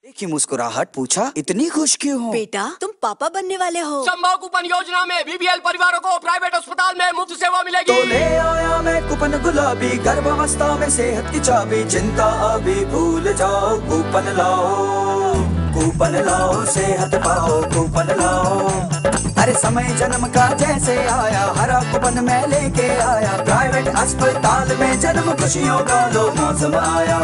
देखी मुस्कुराहट, पूछा इतनी खुश क्यों हो? बेटा तुम पापा बनने वाले हो। संभव कूपन योजना में बीपीएल परिवारों को प्राइवेट अस्पताल में मुफ्त सेवा मिलेगी। तो ले आया मैं कूपन गुलाबी, गर्भावस्था में सेहत की चाबी, चिंता अभी भूल जाओ, कूपन लाओ, कूपन लाओ, सेहत पाओ, कूपन लाओ। अरे समय जन्म का जैसे आया, हरा कूपन मैं लेके आया, प्राइवेट अस्पताल में जन्म खुशियों का लो मौसम आया।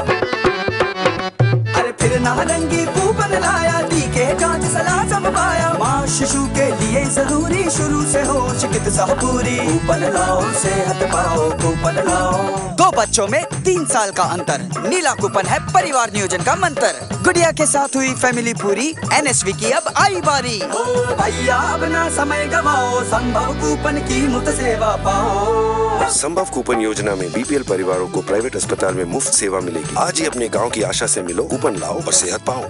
अरे फिर नारंगी कूपन लाया, टीके जांच सलाह सब पाया, माँ शिशु के लिए जरूरी शुरू से हो चिकित्सा पूरी, कूपन लाओ सेहत पाओ, कूपन लाओ। 2 बच्चों में 3 साल का अंतर, नीला कूपन है परिवार नियोजन का मंत्र, गुड़िया के साथ हुई फैमिली पूरी, एनएसवी की अब आई बारी। ओ भैया अब ना समय गवाओ, संभव कूपन की मुफ्त सेवा पाओ। संभव कूपन योजना में बीपीएल परिवारों को प्राइवेट अस्पताल में मुफ्त सेवा मिलेगी। आज ही अपने गांव की आशा से मिलो, कूपन लाओ और सेहत पाओ।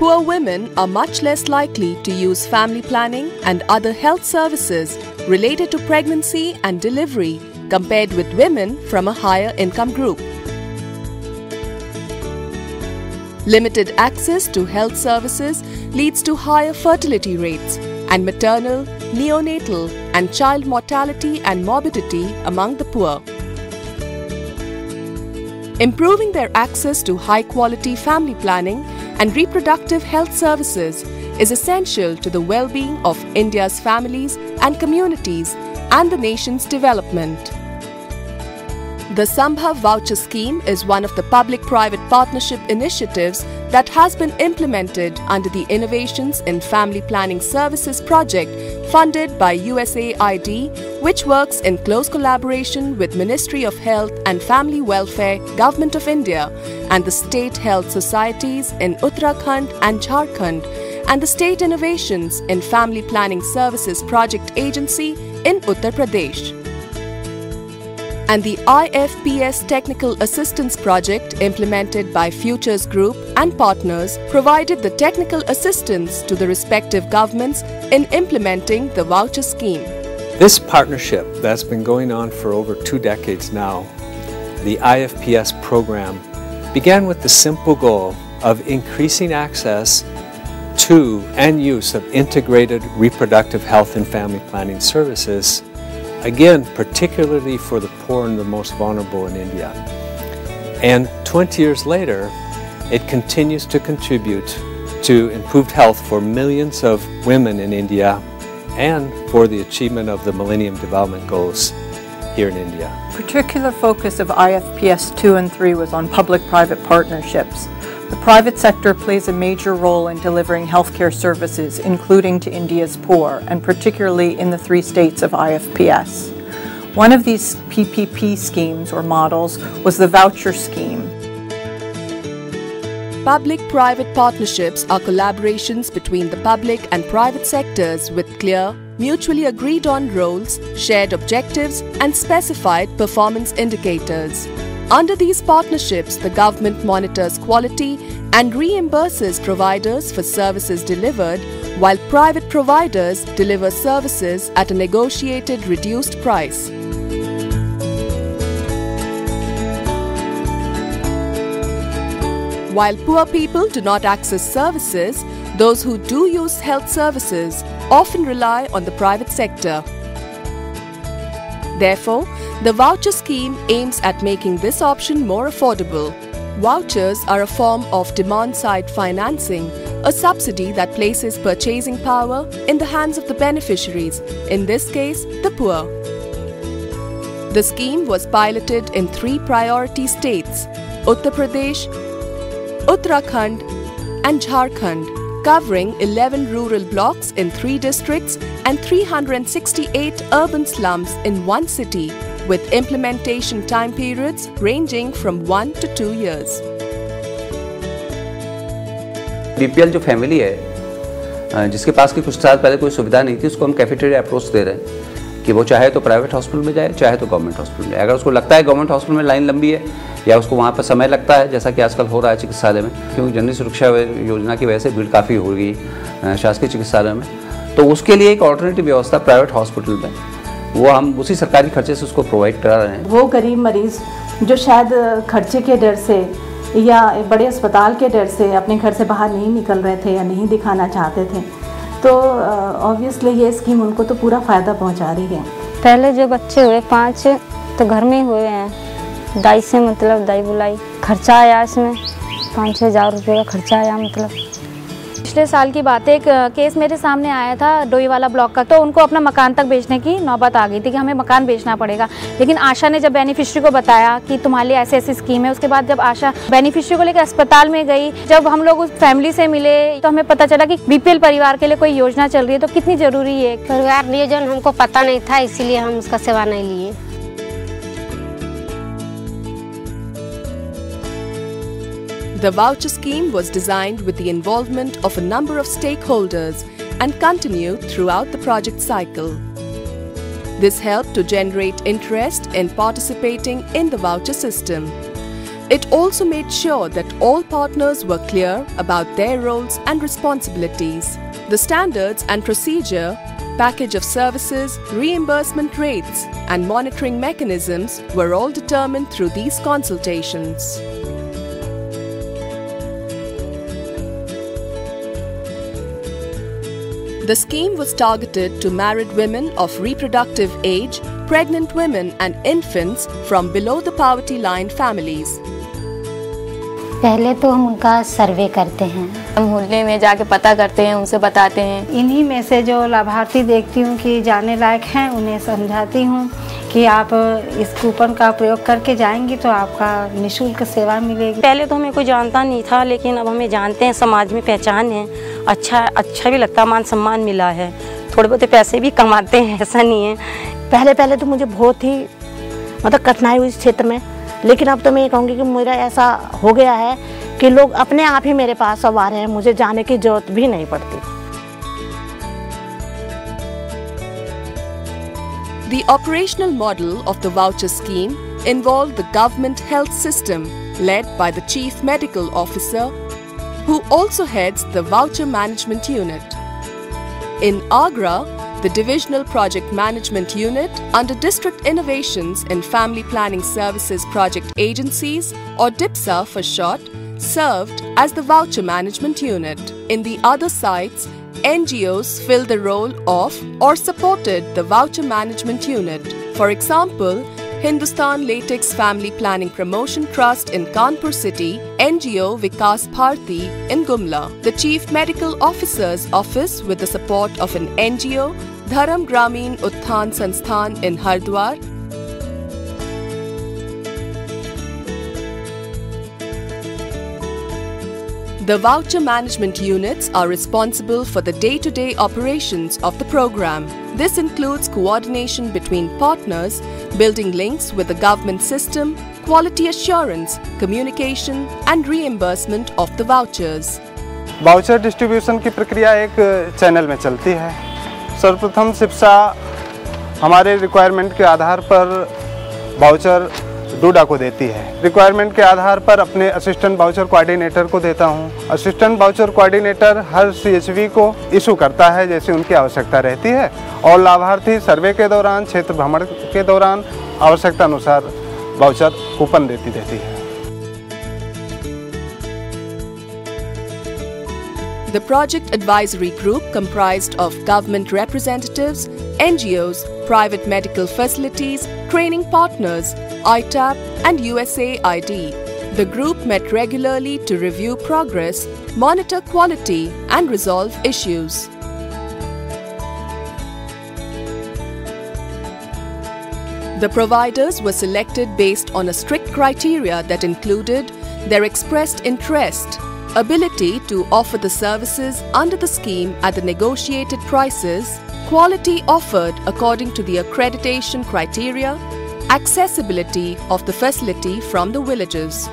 Poor women are much less likely to use family planning and other health services related to pregnancy and delivery compared with women from a higher income group. Limited access to health services leads to higher fertility rates and maternal, neonatal and child mortality and morbidity among the poor. Improving their access to high-quality family planning and reproductive health services is essential to the well-being of India's families and communities and the nation's development. The Sambhav Voucher Scheme is one of the public-private partnership initiatives that has been implemented under the Innovations in Family Planning Services project funded by USAID, which works in close collaboration with Ministry of Health and Family Welfare, Government of India, and the state health societies in Uttarakhand and Jharkhand, and the State Innovations in Family Planning Services Project Agency in Uttar Pradesh. And the IFPS Technical Assistance Project implemented by Futures Group and partners provided the technical assistance to the respective governments in implementing the voucher scheme. This partnership that's been going on for over 2 decades now, the IFPS program, began with the simple goal of increasing access to and use of integrated reproductive health and family planning services, again, particularly for the poor and the most vulnerable in India. And 20 years later, it continues to contribute to improved health for millions of women in India and for the achievement of the Millennium Development Goals here in India. Particular focus of IFPS 2 and 3 was on public-private partnerships. The private sector plays a major role in delivering healthcare services, including to India's poor, and particularly in the 3 states of IFPS. One of these PPP schemes or models was the voucher scheme. Public-private partnerships are collaborations between the public and private sectors with clear, mutually agreed on roles, shared objectives, and specified performance indicators. Under these partnerships, the government monitors quality and reimburses providers for services delivered, while private providers deliver services at a negotiated reduced price. While poor people do not access services, those who do use health services often rely on the private sector. Therefore, the voucher scheme aims at making this option more affordable. Vouchers are a form of demand-side financing, a subsidy that places purchasing power in the hands of the beneficiaries, in this case, the poor. The scheme was piloted in 3 priority states, Uttar Pradesh, Uttarakhand and Jharkhand, covering 11 rural blocks in 3 districts and 368 urban slums in 1 city, with implementation time periods ranging from 1 to 2 years. BPL जो family है जिसके पास की कुछ साल पहले कोई सुविधा नहीं थी, उसको हम कैफेटेरिया अप्रोच दे रहे हैं कि वो चाहे तो प्राइवेट हॉस्पिटल में जाए, चाहे तो गवर्नमेंट हॉस्पिटल में जाए। अगर उसको लगता है गवर्नमेंट हॉस्पिटल में लाइन लंबी है या उसको वहाँ पर समय लगता है, जैसा कि आजकल हो रहा है चिकित्सालय में, क्योंकि जननी सुरक्षा योजना की वजह से भीड़ काफ़ी हो गई शासकीय चिकित्सालय में, तो उसके लिए एक ऑल्टरनेटिव व्यवस्था प्राइवेट हॉस्पिटल में, वो हम उसी सरकारी खर्चे से उसको प्रोवाइड करा रहे हैं। वो गरीब मरीज़ जो शायद खर्चे के डर से या बड़े अस्पताल के डर से अपने घर से बाहर नहीं निकल रहे थे या नहीं दिखाना चाहते थे, तो ऑब्वियसली ये स्कीम उनको तो पूरा फ़ायदा पहुंचा रही है। पहले जो बच्चे हुए 5 तो घर में हुए हैं, दाई से मतलब दाई बुलाई, खर्चा आया इसमें 5-6 हज़ार रुपये का खर्चा आया। मतलब पिछले साल की बात है, एक केस मेरे सामने आया था डोईवाला ब्लॉक का, तो उनको अपना मकान तक बेचने की नौबत आ गई थी कि हमें मकान बेचना पड़ेगा। लेकिन आशा ने जब बेनिफिशियरी को बताया कि तुम्हारे लिए ऐसी ऐसी स्कीम है, उसके बाद जब आशा बेनिफिशियरी को लेकर अस्पताल में गई, जब हम लोग उस फैमिली से मिले तो हमें पता चला कि बीपीएल परिवार के लिए कोई योजना चल रही है, तो कितनी ज़रूरी है। परिवार नियोजन हमको पता नहीं था, इसीलिए हम उसका सेवा नहीं लिए। The voucher scheme was designed with the involvement of a number of stakeholders and continued throughout the project cycle. This helped to generate interest in participating in the voucher system. It also made sure that all partners were clear about their roles and responsibilities. The standards and procedure, package of services, reimbursement rates, and monitoring mechanisms were all determined through these consultations. The scheme was targeted to married women of reproductive age, pregnant women and infants from below the poverty line families. पहले तो हम उनका सर्वे करते हैं, हम मोहल्ले में जाके पता करते हैं, उनसे बताते हैं। इन्हीं में से जो लाभार्थी देखती हूँ कि जाने लायक हैं, उन्हें समझाती हूँ कि आप इस कूपन का प्रयोग करके जाएंगी तो आपका निःशुल्क सेवा मिलेगी। पहले तो हमें कोई जानता नहीं था, लेकिन अब हमें जानते हैं, समाज में पहचान है, अच्छा भी लगता, मान सम्मान मिला है, थोड़े बहुत पैसे भी कमाते हैं, ऐसा नहीं है। पहले तो मुझे बहुत ही मतलब कठिनाई हुई इस क्षेत्र में, लेकिन अब तो मैं ये कहूँगी कि मेरा ऐसा हो गया है कि लोग अपने आप ही मेरे पास अब आ रहे हैं, मुझे जाने की जरूरत भी नहीं पड़ती। The operational model of the voucher scheme involved the government health system led by the Chief Medical Officer, who also heads the voucher management unit. In Agra, the Divisional Project Management Unit under District Innovations in Family Planning Services Project Agencies, or DIPSA for short, served as the voucher management unit. In the other sites, NGOs filled the role of or supported the voucher management unit. For example, Hindustan Latex Family Planning Promotion Trust in Kanpur City, NGO Vikas Bharti in Gumla. The Chief Medical Officer's Office with the support of an NGO, Dharam Gramin Utthan Sansthan in Hardwar. The voucher management units are responsible for the day-to-day operations of the program. This includes coordination between partners, building links with the government system, quality assurance, communication and reimbursement of the vouchers. Voucher distribution की प्रक्रिया एक channel में चलती है। सर्वप्रथम सिप्सा हमारे requirement के आधार पर वाउचर डूडा को देती है। रिक्वायरमेंट के आधार पर अपने असिस्टेंट वाउचर कोऑर्डिनेटर को देता हूं। असिस्टेंट वाउचर कोऑर्डिनेटर हर सीएचवी को इशू करता है जैसे उनकी आवश्यकता रहती है, और लाभार्थी सर्वे के दौरान, क्षेत्र भ्रमण के दौरान आवश्यकता अनुसार वाउचर कूपन देती रहती है। The project advisory group comprised of government representatives, NGOs, private medical facilities, training partners, ITAP and USAID. The group met regularly to review progress, monitor quality and resolve issues. The providers were selected based on a strict criteria that included their expressed interest, ability to offer the services under the scheme at the negotiated prices, quality offered according to the accreditation criteria, accessibility of the facility from the villages.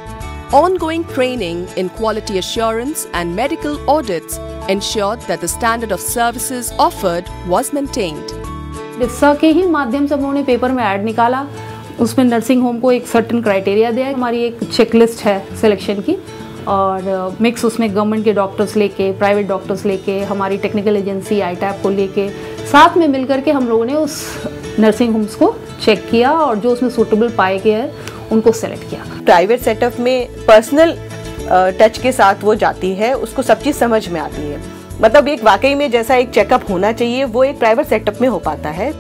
Ongoing training in quality assurance and medical audits ensured that the standard of services offered was maintained. डिप्सा के ही माध्यम से उन्होंने paper में add निकाला, उसमें nursing home को एक certain criteria दिया। हमारी एक चेकलिस्ट है सिलेक्शन की, और मिक्स उसमें गवर्नमेंट के डॉक्टर्स लेके, प्राइवेट डॉक्टर्स लेके, हमारी टेक्निकल एजेंसी ITAP को लेके साथ में मिलकर के हम लोगों ने उस नर्सिंग होम्स को चेक किया और जो उसमें सूटेबल पाए गए उनको सेलेक्ट किया। प्राइवेट सेटअप में पर्सनल टच के साथ वो जाती है, उसको सब चीज़ समझ में आती है। मतलब एक वाकई में जैसा एक चेकअप होना चाहिए वो एक प्राइवेट सेटअप में हो पाता है।